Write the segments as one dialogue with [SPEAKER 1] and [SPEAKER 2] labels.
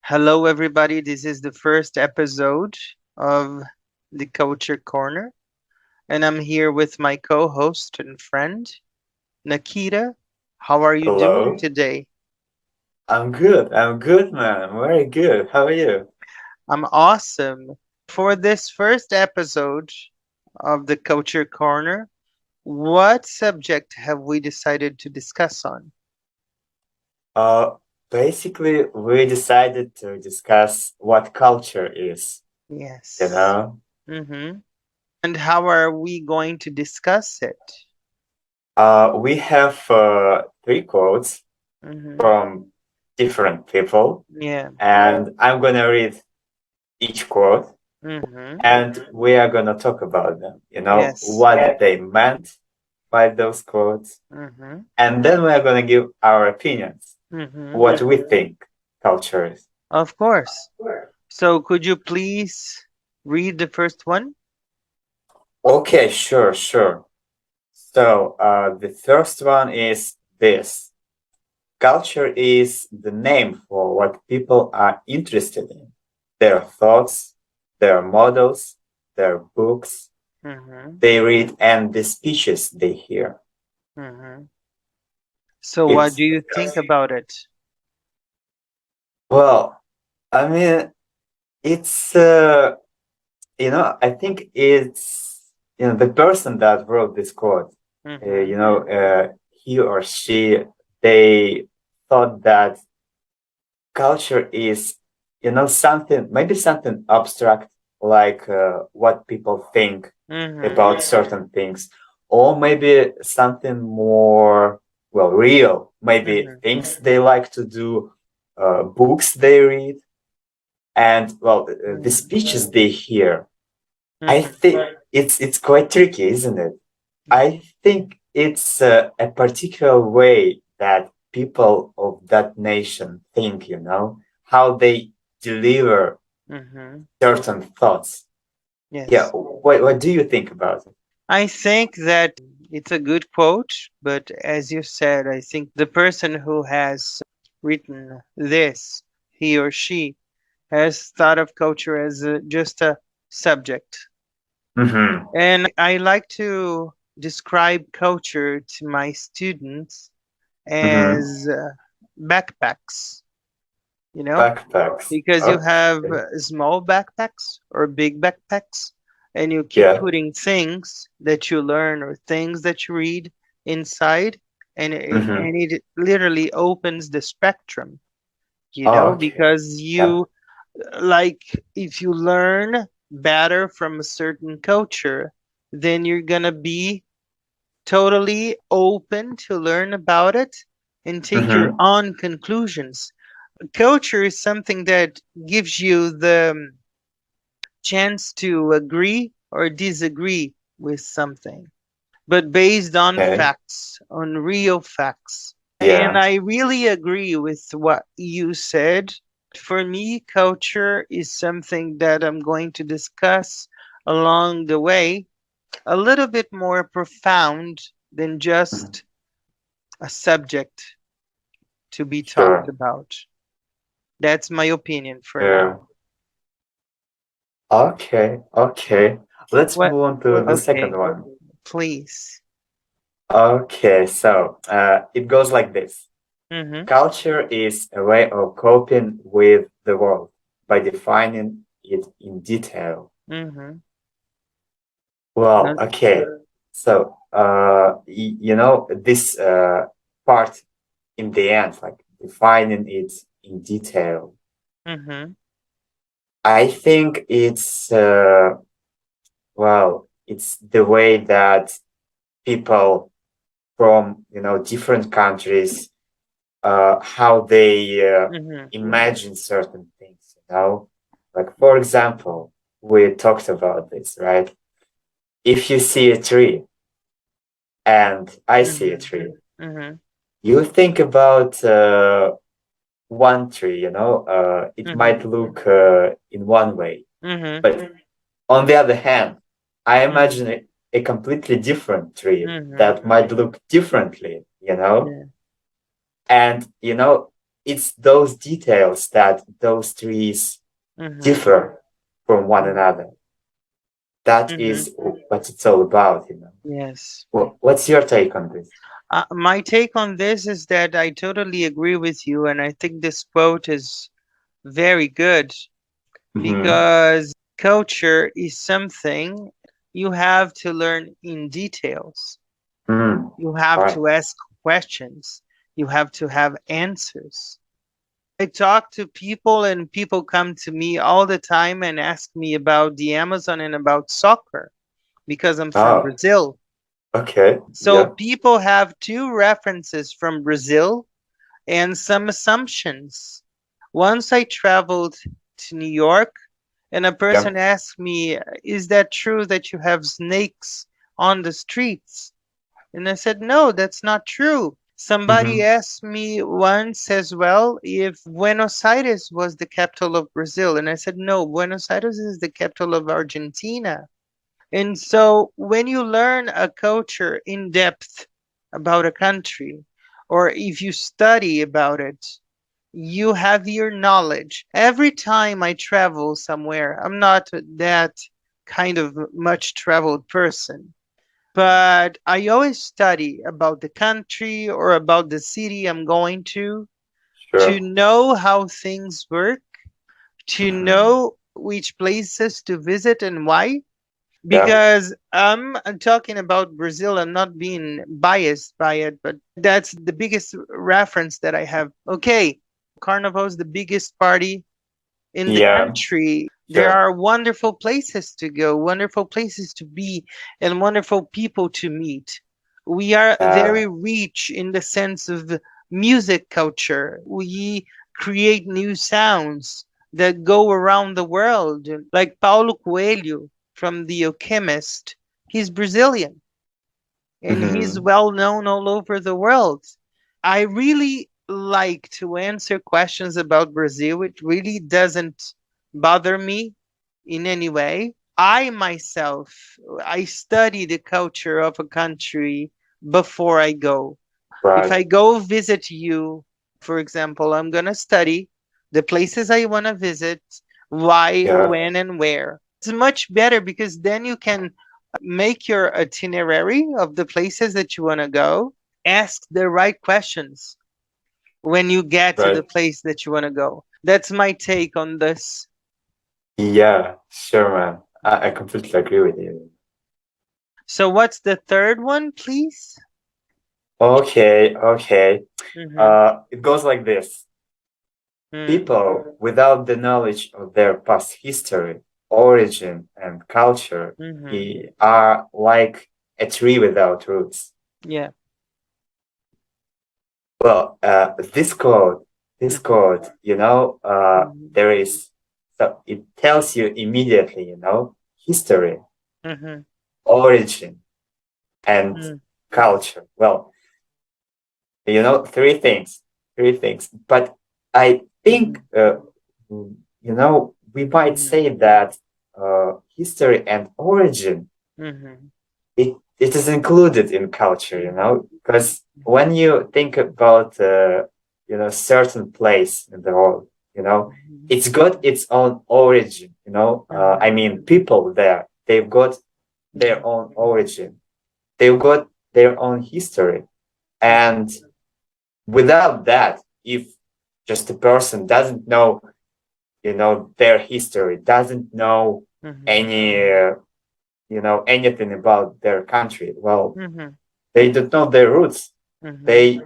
[SPEAKER 1] Hello, everybody. This is the first episode of the Culture Corner, and I'm here with my co host and friend, Nikita. How are you doing
[SPEAKER 2] Hello.
[SPEAKER 1] today?
[SPEAKER 2] I'm good. I'm good, man. I'm very good. How are you?
[SPEAKER 1] I'm awesome. For this first episode of the Culture Corner, what subject have we decided to discuss on?
[SPEAKER 2] Uh, Basically, we decided to discuss what culture is, you
[SPEAKER 1] Yes.
[SPEAKER 2] know?
[SPEAKER 1] Mm-hmm. And how are we going to discuss it?
[SPEAKER 2] We have three quotes
[SPEAKER 1] Mm-hmm.
[SPEAKER 2] from different people,
[SPEAKER 1] Yeah.
[SPEAKER 2] and I'm gonna read each quote,
[SPEAKER 1] Mm-hmm.
[SPEAKER 2] and we are gonna talk about them,
[SPEAKER 1] Yes.
[SPEAKER 2] what they meant by those quotes,
[SPEAKER 1] Mm-hmm.
[SPEAKER 2] and then we are gonna give our opinions,
[SPEAKER 1] Mm-hmm.
[SPEAKER 2] what we think culture is.
[SPEAKER 1] Of course. So could you please read the first one?
[SPEAKER 2] Okay, sure, sure. So, the first one is this. Culture is the name for what people are interested in, their thoughts, their models, their books
[SPEAKER 1] Mm-hmm.
[SPEAKER 2] they read, and the speeches they hear.
[SPEAKER 1] Mm-hmm. So what
[SPEAKER 2] It's,
[SPEAKER 1] do you think about it?
[SPEAKER 2] well, I mean, it's, I think the person that wrote this quote,
[SPEAKER 1] Mm-hmm.
[SPEAKER 2] he or she, they thought that culture is something, maybe something abstract, like what people think
[SPEAKER 1] Mm-hmm.
[SPEAKER 2] about certain things, or maybe something more, well, real, maybe
[SPEAKER 1] Mm-hmm.
[SPEAKER 2] things they like to do, books they read, and well, the
[SPEAKER 1] Mm-hmm.
[SPEAKER 2] speeches they hear. I
[SPEAKER 1] Mm-hmm.
[SPEAKER 2] think it's quite tricky, isn't it? I think it's a particular way that people of that nation think, how they deliver
[SPEAKER 1] Mm-hmm.
[SPEAKER 2] certain thoughts. Yeah,
[SPEAKER 1] Yes.
[SPEAKER 2] what do you think about it?
[SPEAKER 1] I think that it's a good quote, but as you said, I think the person who has written this, he or she, has thought of culture as just a subject.
[SPEAKER 2] Mm-hmm.
[SPEAKER 1] And I like to describe culture to my students
[SPEAKER 2] Mm-hmm.
[SPEAKER 1] as backpacks, you know,
[SPEAKER 2] Backpacks.
[SPEAKER 1] because you have
[SPEAKER 2] Okay.
[SPEAKER 1] small backpacks or big backpacks, and you keep
[SPEAKER 2] Yeah.
[SPEAKER 1] putting things that you learn or things that you read inside,
[SPEAKER 2] Mm-hmm.
[SPEAKER 1] and it literally opens the spectrum,
[SPEAKER 2] Okay.
[SPEAKER 1] because
[SPEAKER 2] Yeah.
[SPEAKER 1] you like if you learn better from a certain culture, then you're gonna be totally open to learn about it and take your
[SPEAKER 2] Mm-hmm.
[SPEAKER 1] own conclusions. Culture is something that gives you the chance to agree or disagree with something, but based on
[SPEAKER 2] Okay.
[SPEAKER 1] facts, on real facts. And
[SPEAKER 2] Yeah.
[SPEAKER 1] I really agree with what you said. For me, culture is something that I'm going to discuss along the way, a little bit more profound than
[SPEAKER 2] Mhm.
[SPEAKER 1] just a subject to be talked
[SPEAKER 2] Sure.
[SPEAKER 1] about. That's my opinion for
[SPEAKER 2] Yeah.
[SPEAKER 1] now.
[SPEAKER 2] Okay. Okay. Let's
[SPEAKER 1] What?
[SPEAKER 2] move on to the second
[SPEAKER 1] Okay,
[SPEAKER 2] one.
[SPEAKER 1] please.
[SPEAKER 2] Okay, so it goes like this.
[SPEAKER 1] Mm-hmm.
[SPEAKER 2] Culture is a way of coping with the world by defining it in detail.
[SPEAKER 1] Mm-hmm.
[SPEAKER 2] Well, okay. So, this part in the end, like defining it in detail,
[SPEAKER 1] Mm-hmm.
[SPEAKER 2] I think it's the way that people from, different countries, how they
[SPEAKER 1] Mm-hmm.
[SPEAKER 2] imagine certain things, Like, for example, we talked about this, right? If you see a tree and I see a
[SPEAKER 1] Mm-hmm.
[SPEAKER 2] tree,
[SPEAKER 1] Mm-hmm.
[SPEAKER 2] you think about one tree, it
[SPEAKER 1] Mm-hmm.
[SPEAKER 2] might look in one way.
[SPEAKER 1] Mm-hmm.
[SPEAKER 2] But on the other hand, I
[SPEAKER 1] Mm-hmm.
[SPEAKER 2] imagine a completely different tree
[SPEAKER 1] Mm-hmm.
[SPEAKER 2] that might look differently.
[SPEAKER 1] Yeah.
[SPEAKER 2] And, it's those details that those trees
[SPEAKER 1] Mhm.
[SPEAKER 2] differ from one
[SPEAKER 1] Mhm.
[SPEAKER 2] another. That
[SPEAKER 1] Mhm.
[SPEAKER 2] is what it's all about, you know.
[SPEAKER 1] Yes.
[SPEAKER 2] What's your take on this?
[SPEAKER 1] My take on this is that I totally agree with you, and I think this quote is very good
[SPEAKER 2] Mm-hmm.
[SPEAKER 1] because culture is something you have to learn in details.
[SPEAKER 2] Mm.
[SPEAKER 1] You have
[SPEAKER 2] Right.
[SPEAKER 1] to ask questions. You have to have answers. I talk to people, and people come to me all the time and ask me about the Amazon and about soccer because I'm from
[SPEAKER 2] Oh,
[SPEAKER 1] Brazil.
[SPEAKER 2] okay.
[SPEAKER 1] So
[SPEAKER 2] Yeah.
[SPEAKER 1] people have two references from Brazil and some assumptions. Once I traveled to New York, and a
[SPEAKER 2] Yeah.
[SPEAKER 1] person asked me, "Is that true that you have snakes on the streets?" And I said, "No, that's not true." Somebody
[SPEAKER 2] Mm-hmm.
[SPEAKER 1] asked me once as well if Buenos Aires was the capital of Brazil. And I said, "No, Buenos Aires is the capital of Argentina." And so when you learn a culture in depth about a country, or if you study about it, you have your knowledge. Every time I travel somewhere, I'm not that kind of much traveled person, but I always study about the country or about the city I'm going to
[SPEAKER 2] Sure.
[SPEAKER 1] know how things work, to
[SPEAKER 2] Mm-hmm.
[SPEAKER 1] know which places to visit and why.
[SPEAKER 2] Yeah.
[SPEAKER 1] Because I'm talking about Brazil, I'm not being biased by it, but that's the biggest reference that I have. Okay, Carnival is the biggest party in the
[SPEAKER 2] Yeah.
[SPEAKER 1] country. There
[SPEAKER 2] Sure.
[SPEAKER 1] are wonderful places to go, wonderful places to be, and wonderful people to meet. We are
[SPEAKER 2] Uh,
[SPEAKER 1] very rich in the sense of music culture. We create new sounds that go around the world, like Paulo Coelho from The Alchemist. He's Brazilian and he's
[SPEAKER 2] mm-hmm.
[SPEAKER 1] well known all over the world. I really like to answer questions about Brazil. It really doesn't bother me in any way. I myself, I study the culture of a country before I go. If
[SPEAKER 2] Right.
[SPEAKER 1] I go visit you, for example, I'm going to study the places I want to visit, why,
[SPEAKER 2] Yeah.
[SPEAKER 1] when, and where. It's much better because then you can make your itinerary of the places that you want to go, ask the right questions when you get to the
[SPEAKER 2] Right.
[SPEAKER 1] place that you want to go. That's my take on this.
[SPEAKER 2] Yeah. Sure, man. I completely agree with you.
[SPEAKER 1] So, what's the third one, please?
[SPEAKER 2] Okay. Okay.
[SPEAKER 1] Mm-hmm.
[SPEAKER 2] It goes like this.
[SPEAKER 1] Mm,
[SPEAKER 2] People without the knowledge of their past history, origin, and culture
[SPEAKER 1] mm-hmm.
[SPEAKER 2] are like a tree without roots.
[SPEAKER 1] Yeah.
[SPEAKER 2] Well, this
[SPEAKER 1] Mm-hmm.
[SPEAKER 2] quote,
[SPEAKER 1] Mm-hmm.
[SPEAKER 2] there is, so it tells you immediately, history,
[SPEAKER 1] Mm-hmm.
[SPEAKER 2] origin, and
[SPEAKER 1] Mm-hmm.
[SPEAKER 2] culture. Well, three things. But I think, we might
[SPEAKER 1] Mm-hmm.
[SPEAKER 2] say that history and origin,
[SPEAKER 1] Mm-hmm.
[SPEAKER 2] it is included in culture, because when you think about, certain place in the world, it's got its own origin, I
[SPEAKER 1] Mm-hmm.
[SPEAKER 2] mean, people there, they've got their own origin, they've got their own history. And without that, if just a person doesn't know, their history, doesn't know
[SPEAKER 1] Mm-hmm.
[SPEAKER 2] any, anything about their country, well,
[SPEAKER 1] Mm-hmm.
[SPEAKER 2] they don't know their roots.
[SPEAKER 1] Mm-hmm.
[SPEAKER 2] They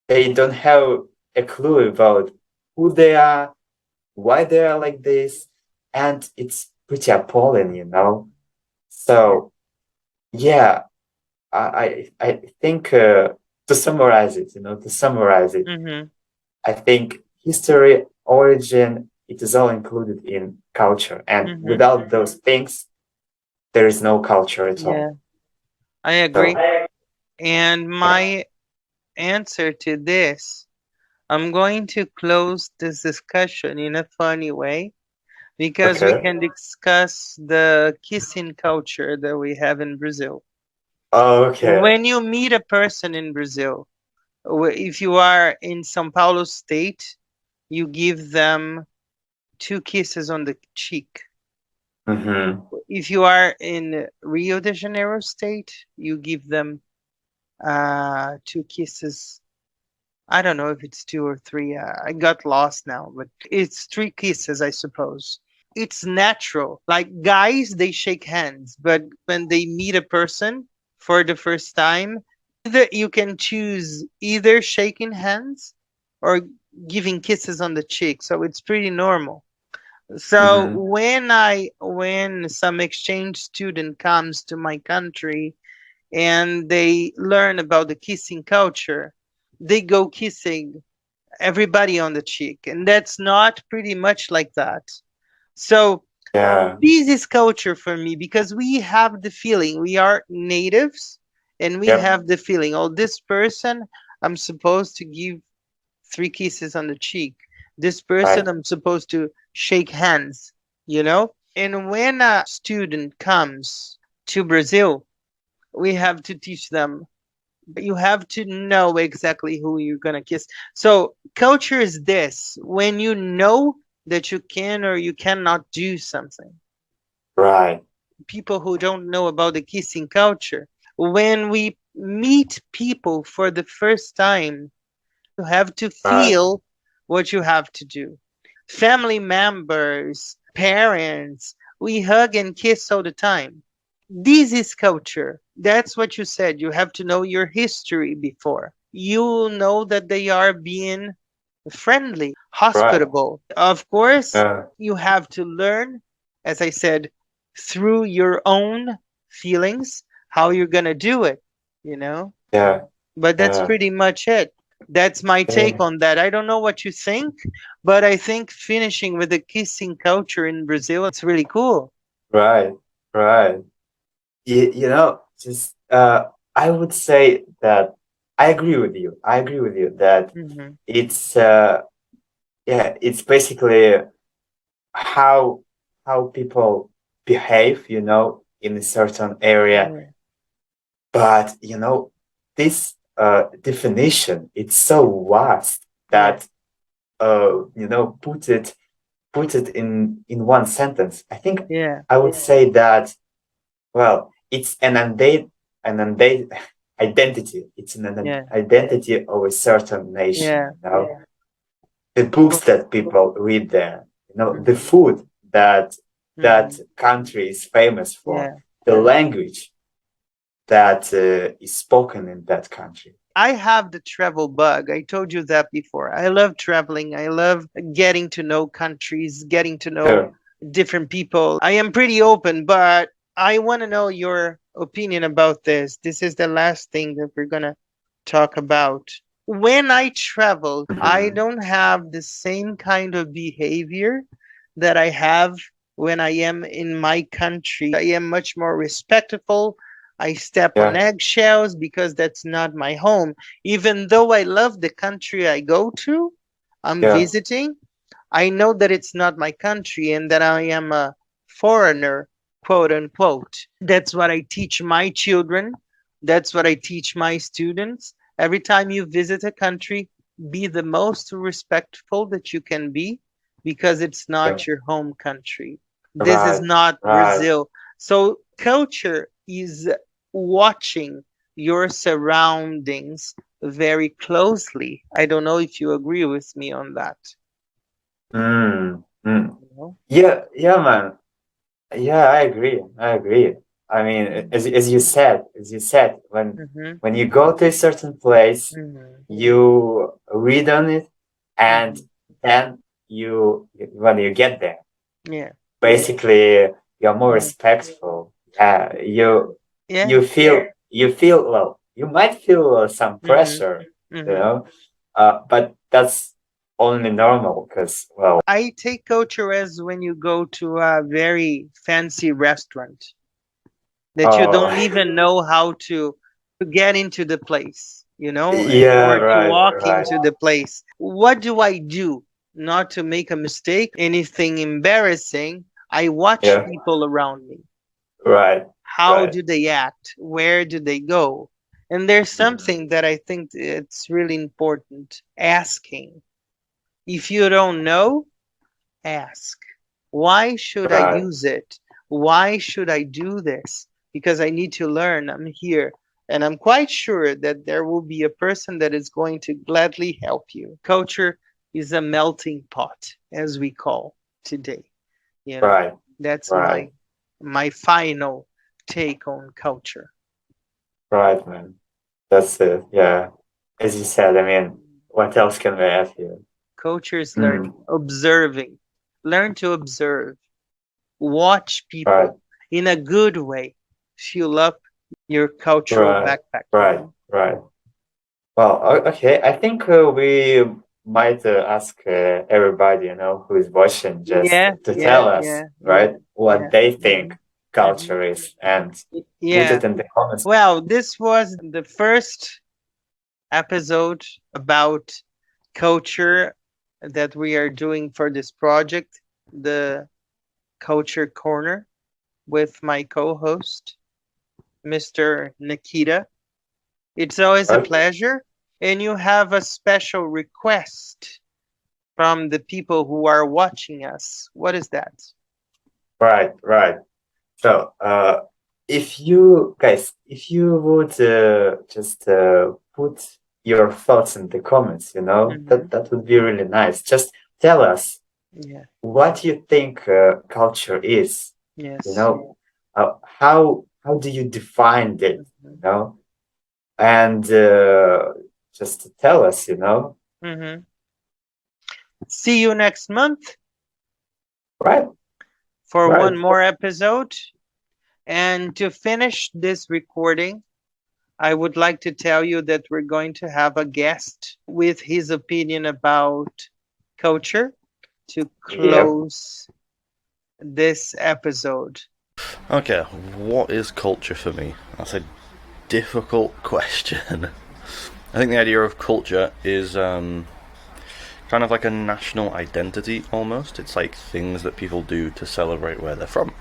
[SPEAKER 2] they don't have a clue about who they are, why they are like this, and it's pretty appalling, So yeah, I think, to summarize it,
[SPEAKER 1] Mm-hmm.
[SPEAKER 2] I think history, origin, it is all included in culture, and
[SPEAKER 1] Mm-hmm.
[SPEAKER 2] without those things, there is no culture at all.
[SPEAKER 1] Yeah, I
[SPEAKER 2] So
[SPEAKER 1] agree. And
[SPEAKER 2] yeah,
[SPEAKER 1] my answer to this, I'm going to close this discussion in a funny way because we
[SPEAKER 2] okay,
[SPEAKER 1] can discuss the kissing culture that we have in Brazil.
[SPEAKER 2] okay,
[SPEAKER 1] When you meet a person in Brazil, If you are in São Paulo state, you give them two kisses on the cheek.
[SPEAKER 2] Mm-hmm.
[SPEAKER 1] If you are in Rio de Janeiro state, you give them two kisses. I don't know if it's two or three. I got lost now, but it's three kisses, I suppose. It's natural. Like guys, they shake hands, but when they meet a person for the first time, either you can choose either shaking hands or giving kisses on the cheek. So it's pretty normal. So
[SPEAKER 2] Mm-hmm.
[SPEAKER 1] when some exchange student comes to my country and they learn about the kissing culture, they go kissing everybody on the cheek, and that's not pretty much like that. So
[SPEAKER 2] Yeah.
[SPEAKER 1] this is culture for me because we have the feeling we are natives, and we
[SPEAKER 2] Yep.
[SPEAKER 1] have the feeling, oh, this person I'm supposed to give three kisses on the cheek. This person
[SPEAKER 2] Right.
[SPEAKER 1] I'm supposed to shake hands, you know? And when a student comes to Brazil, we have to teach them. You have to know exactly who you're going to kiss. So, culture is this when you know that you can or you cannot do something.
[SPEAKER 2] Right.
[SPEAKER 1] People who don't know about the kissing culture, when we meet people for the first time, you have to
[SPEAKER 2] Right.
[SPEAKER 1] feel what you have to do. Family members, parents, we hug and kiss all the time. This is culture. That's what you said. You have to know your history before. You know that they are being friendly,
[SPEAKER 2] Right.
[SPEAKER 1] hospitable. Of course,
[SPEAKER 2] Yeah.
[SPEAKER 1] you have to learn, as I said, through your own feelings, how you're going to do it, you know?
[SPEAKER 2] Yeah.
[SPEAKER 1] But that's
[SPEAKER 2] Yeah.
[SPEAKER 1] pretty much it. That's my take
[SPEAKER 2] Yeah.
[SPEAKER 1] on that. I don't know what you think, but I think finishing with the kissing culture in Brazil, it's really cool.
[SPEAKER 2] Right. Right. Just I would say that I agree with you. I agree with you that
[SPEAKER 1] Hmm.
[SPEAKER 2] it's yeah, it's basically how people behave, in a certain area.
[SPEAKER 1] Yeah,
[SPEAKER 2] But this definition, it's so vast
[SPEAKER 1] yeah,
[SPEAKER 2] that put it in one sentence. I think
[SPEAKER 1] yeah,
[SPEAKER 2] I would say that, well, it's an identity. It's an
[SPEAKER 1] yeah,
[SPEAKER 2] identity of a certain nation.
[SPEAKER 1] yeah,
[SPEAKER 2] The books that people read there. The
[SPEAKER 1] hmm,
[SPEAKER 2] food that
[SPEAKER 1] hmm,
[SPEAKER 2] country is famous for.
[SPEAKER 1] yeah.
[SPEAKER 2] The language that is spoken in that country.
[SPEAKER 1] I have the travel bug. I told you that before. I love traveling. I love getting to know countries, getting to know
[SPEAKER 2] Sure.
[SPEAKER 1] different people. I am pretty open, but I want to know your opinion about this. This is the last thing that we're going to talk about. When I travel, I
[SPEAKER 2] Mhm.
[SPEAKER 1] don't have the same kind of behavior that I have when I am in my country. I am much more respectful. I step on
[SPEAKER 2] Yeah.
[SPEAKER 1] eggshells because that's not my home. Even though I love the country I go to, I'm
[SPEAKER 2] Yeah.
[SPEAKER 1] visiting, I know that it's not my country and that I am a foreigner, quote unquote. That's what I teach my children. That's what I teach my students. Every time you visit a country, be the most respectful that you can be because it's
[SPEAKER 2] Yeah.
[SPEAKER 1] not your home country. This is
[SPEAKER 2] Right.
[SPEAKER 1] not
[SPEAKER 2] Right.
[SPEAKER 1] Brazil. So, culture is watching your surroundings very closely. I don't know if you agree with me on that.
[SPEAKER 2] Mm. Mm.
[SPEAKER 1] You know?
[SPEAKER 2] Yeah. Yeah, man. Yeah, I agree. I agree. I mean, as you said,
[SPEAKER 1] Mhm,
[SPEAKER 2] when you go to a certain place,
[SPEAKER 1] mhm,
[SPEAKER 2] you read on it, and
[SPEAKER 1] mhm.
[SPEAKER 2] then when you get there,
[SPEAKER 1] Yeah,
[SPEAKER 2] basically you're more
[SPEAKER 1] yeah,
[SPEAKER 2] respectful. You
[SPEAKER 1] yeah.
[SPEAKER 2] feel, well, you might feel some
[SPEAKER 1] Mhm,
[SPEAKER 2] pressure, you
[SPEAKER 1] mhm.
[SPEAKER 2] know, but that's only normal because, well,
[SPEAKER 1] I take culture as when you go to a very fancy restaurant that you
[SPEAKER 2] oh,
[SPEAKER 1] don't even know how to get into the place,
[SPEAKER 2] yeah,
[SPEAKER 1] or to
[SPEAKER 2] right,
[SPEAKER 1] walk
[SPEAKER 2] right,
[SPEAKER 1] into the place. What do I do not to make a mistake, anything embarrassing? I watch
[SPEAKER 2] yeah,
[SPEAKER 1] people around me.
[SPEAKER 2] right,
[SPEAKER 1] How
[SPEAKER 2] right,
[SPEAKER 1] do they act? Where do they go? And there's
[SPEAKER 2] Mhm.
[SPEAKER 1] something that I think it's really important, asking. If you don't know, ask. Why should I
[SPEAKER 2] Right,
[SPEAKER 1] use it? Why should I do this? Because I need to learn. I'm here. And I'm quite sure that there will be a person that is going to gladly help you. Culture is a melting pot, as we call today. You know,
[SPEAKER 2] right,
[SPEAKER 1] that's
[SPEAKER 2] right,
[SPEAKER 1] my final take on culture.
[SPEAKER 2] right, man. That's it. Yeah. As you said, I mean, what else can we add here?
[SPEAKER 1] Culture is
[SPEAKER 2] Mm,
[SPEAKER 1] learning, observing. Learn to observe. Watch
[SPEAKER 2] right,
[SPEAKER 1] people in a good way. Fill up your cultural
[SPEAKER 2] right,
[SPEAKER 1] backpack,
[SPEAKER 2] right, right. Well, okay. I think we might ask everybody, who is watching, just
[SPEAKER 1] Yeah,
[SPEAKER 2] to
[SPEAKER 1] yeah,
[SPEAKER 2] tell us,
[SPEAKER 1] yeah, yeah,
[SPEAKER 2] right, what
[SPEAKER 1] yeah.
[SPEAKER 2] they
[SPEAKER 1] Hmm.
[SPEAKER 2] think
[SPEAKER 1] Hmm.
[SPEAKER 2] culture is, and put
[SPEAKER 1] Yeah.
[SPEAKER 2] it in the comments.
[SPEAKER 1] Well, this was the first episode about culture that we are doing for this project, the Culture Corner, with my co host, Mr. Nikita. It's always a
[SPEAKER 2] Right,
[SPEAKER 1] pleasure. And you have a special request from the people who are watching us. What is that?
[SPEAKER 2] right, right. So, if you guys, if you would just put your thoughts in the comments,
[SPEAKER 1] Hmm.
[SPEAKER 2] that would be really nice. Just tell us
[SPEAKER 1] Yeah.
[SPEAKER 2] what you think culture is. You
[SPEAKER 1] Yes.
[SPEAKER 2] know, how do you define it?
[SPEAKER 1] Hmm.
[SPEAKER 2] You know, and just to tell us.
[SPEAKER 1] Hmm. See you next month
[SPEAKER 2] Right,
[SPEAKER 1] for
[SPEAKER 2] right,
[SPEAKER 1] one more episode. And to finish this recording, I would like to tell you that we're going to have a guest with his opinion about culture to
[SPEAKER 2] yep,
[SPEAKER 1] close this episode.
[SPEAKER 3] Okay, what is culture for me? That's a difficult question. I think the idea of culture is kind of like a national identity almost. It's like things that people do to celebrate where they're from.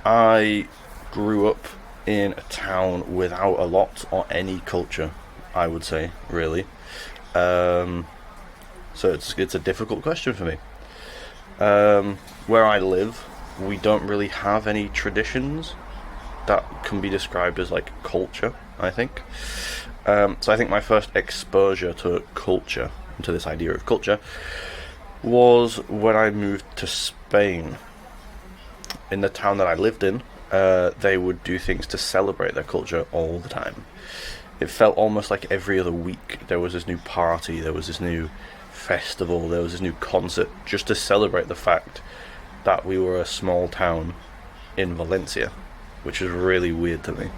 [SPEAKER 3] I grew up in a town without a lot or any culture, I would say, really. Um, so it's a difficult question for me. Where I live, we don't really have any traditions that can be described as like culture, I think. So I think my first exposure to culture, to this idea of culture, was when I moved to Spain. In the town that I lived in, they would do things to celebrate their culture all the time. It felt almost like every other week there was this new party, there was this new festival, there was this new concert, just to celebrate the fact that we were a small town in Valencia, which is really weird to me.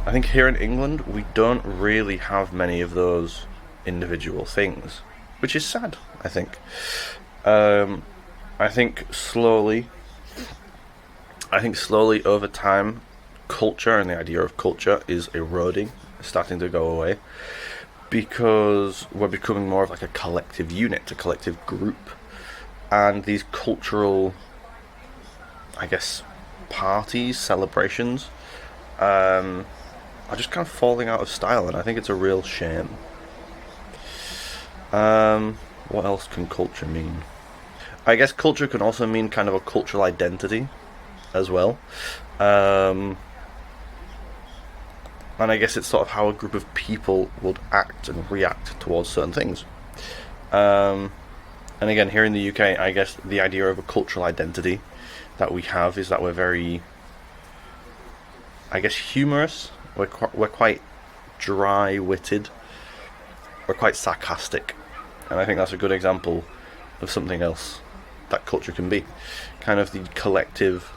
[SPEAKER 3] I think here in England we don't really have many of those individual things, which is sad. I think. Um, I think slowly, over time, culture and the idea of culture is eroding, starting to go away, because we're becoming more of like a collective unit, a collective group, and these cultural, I guess, parties, celebrations, are just kind of falling out of style, and I think it's a real shame. What else can culture mean? I guess culture can also mean kind of a cultural identity as well. Um, and I guess it's sort of how a group of people would act and react towards certain things. Um, and again, here in the UK, I guess the idea of a cultural identity that we have is that we're very, I guess, humorous. We're quite dry-witted. We're quite sarcastic, and I think that's a good example of something else that culture can be. Kind of the collective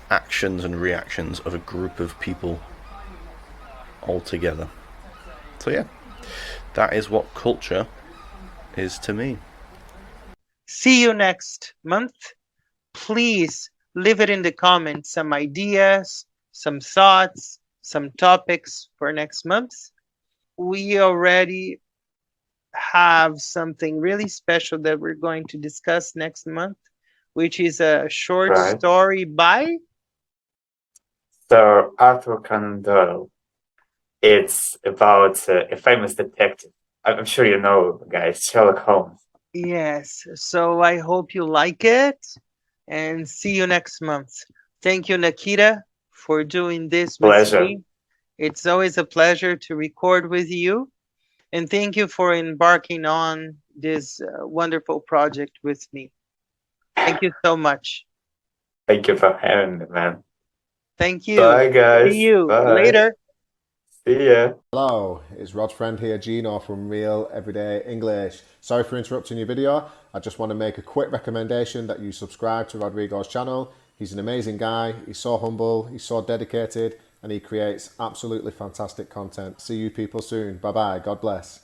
[SPEAKER 3] actions and reactions of a group of people all together. So yeah, that is what culture is to me.
[SPEAKER 1] See you next month. Please leave it in the comments some ideas, some thoughts, some topics for next month. We already have something really special that we're going to discuss next month, which is a short
[SPEAKER 2] right.
[SPEAKER 1] story by
[SPEAKER 2] So Arthur Conan Doyle, it's about a famous detective. I'm sure you know, guys, Sherlock Holmes.
[SPEAKER 1] Yes. So I hope you like it and see you next month. Thank you, Nikita, for doing this with
[SPEAKER 2] Pleasure.
[SPEAKER 1] me. It's always a pleasure to record with you. And thank you for embarking on this wonderful project with me. Thank you so much.
[SPEAKER 2] Thank you for having me, man.
[SPEAKER 1] Thank you.
[SPEAKER 2] Bye,
[SPEAKER 1] See
[SPEAKER 2] guys.
[SPEAKER 1] you
[SPEAKER 2] Bye.
[SPEAKER 1] later.
[SPEAKER 2] See ya.
[SPEAKER 4] Hello, it's Rod's friend here, Gino from Real Everyday English. Sorry for interrupting your video. I just want to make a quick recommendation that you subscribe to Rodrigo's channel. He's an amazing guy, he's so humble, he's so dedicated, and he creates absolutely fantastic content. See you people soon. Bye bye, God bless.